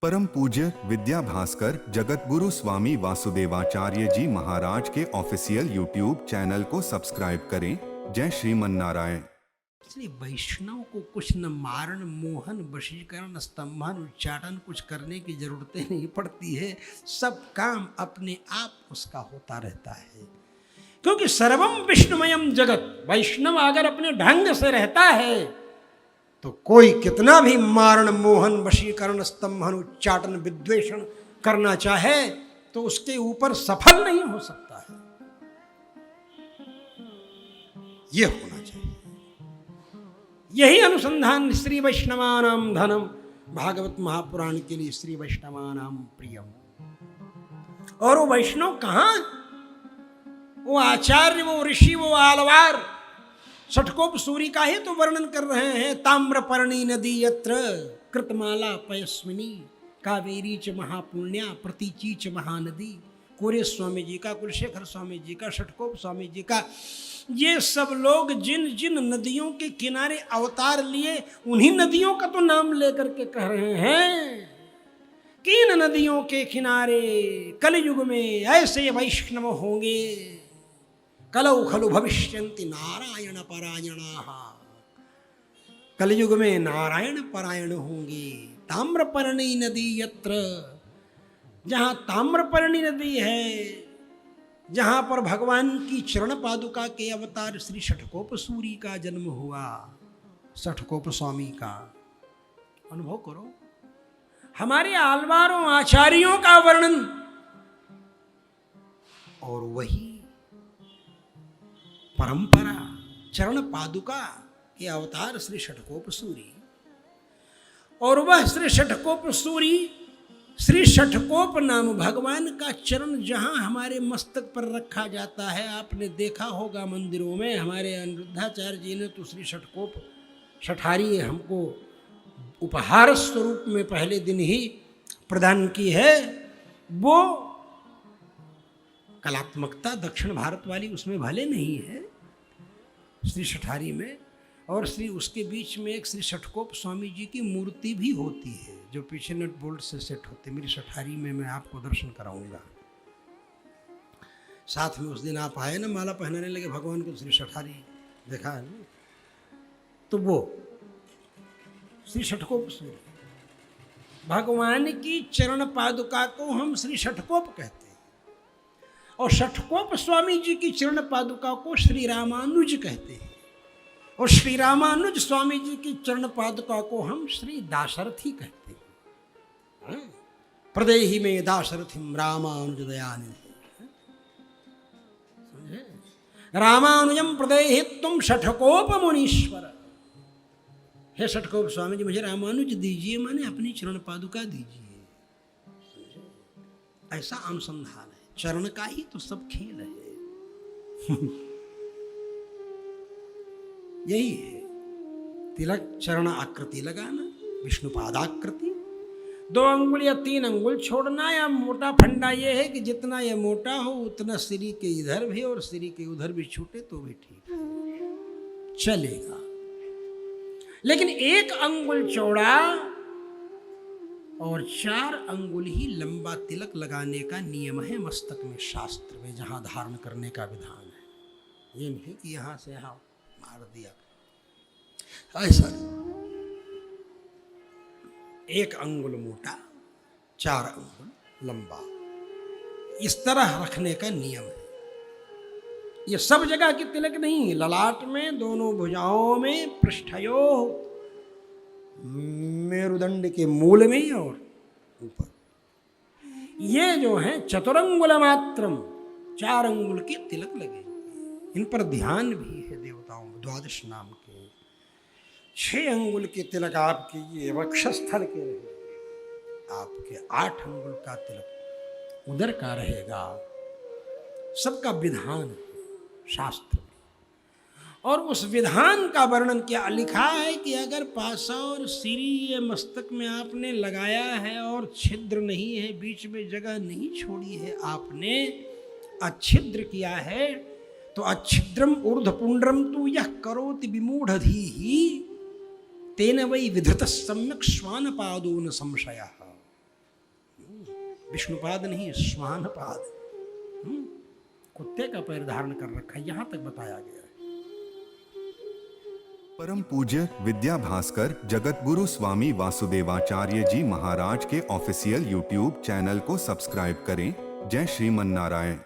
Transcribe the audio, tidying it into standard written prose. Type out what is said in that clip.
परम पूज्य विद्या भास्कर जगत गुरु स्वामी वासुदेवाचार्य जी महाराज के ऑफिशियल यूट्यूब चैनल को सब्सक्राइब करें। जय श्रीमन नारायण। इसलिए वैष्णव को कुछ न मारण मोहन वशीकरण स्तंभन उच्चाटन कुछ करने की जरूरतें नहीं पड़ती है। सब काम अपने आप उसका होता रहता है, क्योंकि सर्वम विष्णुमयम जगत। वैष्णव अगर अपने ढंग से रहता है तो कोई कितना भी मारण मोहन वशीकरण स्तंभन उच्चाटन विद्वेषण करना चाहे तो उसके ऊपर सफल नहीं हो सकता है। यह होना चाहिए। यही अनुसंधान श्री वैष्णवानाम धनम, भागवत महापुराण के लिए श्री वैष्णवानाम प्रियम। और वो वैष्णव कहां, वो आचार्य, वो ऋषि, वो आलवार षटकोप सूरी का ही तो वर्णन कर रहे हैं। ताम्रपर्णी नदी यत्र कृतमाला पयस्विनी कावेरी च महापुण्या प्रतीची च महानदी। कोरे स्वामी जी का, कुलशेखर स्वामी जी का, षटकोप स्वामी जी का, ये सब लोग जिन जिन नदियों के किनारे अवतार लिए उन्हीं नदियों का तो नाम लेकर के कह रहे हैं कि इन नदियों के किनारे कलयुग में ऐसे वैष्णव होंगे। कलौ खलु भविष्यन्ति नारायण परायणाः। कलयुग में नारायण परायण होंगे। ताम्रपर्णी नदी यत्र, जहाँ ताम्रपर्णी नदी है, जहाँ पर भगवान की चरण पादुका के अवतार श्री षटकोप सूरी का जन्म हुआ, षटकोप स्वामी का अनुभव करो। हमारे आलवारों आचार्यों का वर्णन, और वही परंपरा चरण पादुका के अवतार श्री षटकोप सूरी। और वह श्री षटकोप सूरी, श्री षटकोप नाम भगवान का चरण जहाँ हमारे मस्तक पर रखा जाता है। आपने देखा होगा मंदिरों में, हमारे अनिरुद्धाचार्य जी ने तो श्री षटकोप शठारी हमको उपहार स्वरूप में पहले दिन ही प्रदान की है। वो कलात्मकता दक्षिण भारत वाली उसमें भले नहीं है श्री शठारी में, और श्री उसके बीच में एक श्री षटकोप स्वामी जी की मूर्ति भी होती है जो पीछे नट बोल्ट से सेट होते। मेरी शठारी में मैं आपको दर्शन कराऊंगा। साथ में उस दिन आप आए ना, माला पहनाने लगे भगवान को, श्री शठारी देखा है ना, तो वो श्री षटकोप सूरी। भगवान की चरण पादुका को हम श्री षटकोप कहते हैं, और षटकोप स्वामी जी की चरण पादुका को श्री रामानुज कहते हैं, और श्री रामानुज स्वामी जी की चरण पादुका को हम श्री दाशरथी कहते हैं। प्रदेहि में दाशरथिम रामानुज दयानिधि। समझे? रामानुजम प्रदेहि तुम षटकोप मुनीश्वर। हे षटकोप स्वामी जी, मुझे रामानुज दीजिए, माने अपनी चरण पादुका दीजिए। ऐसा अनुसंधान है। चरण का ही तो सब खेल है। यही है तिलक, चरण आकृति लगाना, विष्णु पादाकृति। 2 अंगुल या 3 अंगुल छोड़ना, या मोटा फंडा ये है कि जितना ये मोटा हो उतना सिरी के इधर भी और सिरी के उधर भी छूटे तो भी ठीक है, चलेगा। लेकिन 1 अंगुल चौड़ा और 4 अंगुल ही लंबा तिलक लगाने का नियम है मस्तक में, शास्त्र में जहां धारण करने का विधान है। ये नहीं कि यहां से यहां मार दिया, ऐसा। 1 अंगुल मोटा, 4 अंगुल लंबा, इस तरह रखने का नियम है। ये सब जगह की तिलक नहीं, ललाट में, दोनों भुजाओं में, पृष्ठयो, मेरुदंड के मूल में और ऊपर। ये जो है चतुरंगुल मात्रम, 4 अंगुल के तिलक लगे। इन पर ध्यान भी है देवताओं में, 12 नाम के। 6 अंगुल के तिलक आपके ये वक्षस्थल के रहेंगे, आपके 8 अंगुल का तिलक उदर का रहेगा। सबका विधान है शास्त्र में, और उस विधान का वर्णन क्या लिखा है कि अगर पासा और सिरी ये मस्तक में आपने लगाया है और छिद्र नहीं है, बीच में जगह नहीं छोड़ी है, आपने अच्छिद्र किया है, तो अच्छिद्रम ऊर्ध्वपुंड्रम तु यह करोति विमूढ़धीहि तेन वै विधृतः सम्यक् श्वानपादो न संशयः। विष्णुपाद नहीं, श्वानपाद। कुत्ते का पैर धारण कर रखा है, यहां तक बताया गया है। परम पूज्य विद्या भास्कर जगत गुरु स्वामी वासुदेवाचार्य जी महाराज के ऑफिशियल यूट्यूब चैनल को सब्सक्राइब करें। जय श्रीमन नारायण।